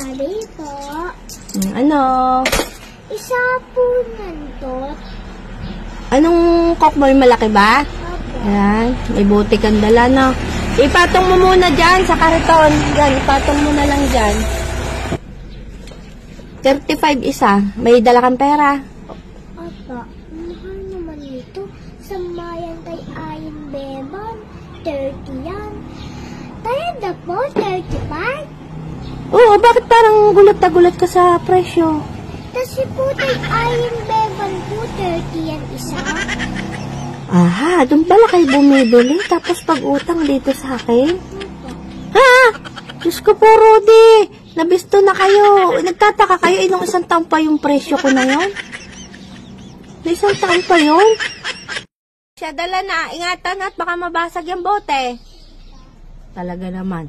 Mali po. Ano? Isa po nandot. Anong Coke mo? Malaki ba? Opo. Ayan. May buti kang dala, no? Ipatong mo muna dyan sa kariton. Yan, ipatong mo na lang dyan. 35 isa. May dala kang pera. Opo. Mahal naman ito. Sa mayan kay Ayin Beban. 30 yan. Tayo na po, 35. Oo, bakit parang gulat na gulat ka sa presyo? Kasi po kay Ayin Beban po, 30 yan isa. Aha, doon pala kayo bumibili. Tapos pag-utang dito sa akin. Opo. Ha? Diyos ko po, Rudy. Nabisto na kayo. Nagtataka kayo, ilang isang taon pa yung presyo ko na yun? Na isang taon pa yun? Siya, dala na. Ingatan at baka mabasag yung bote. Talaga naman.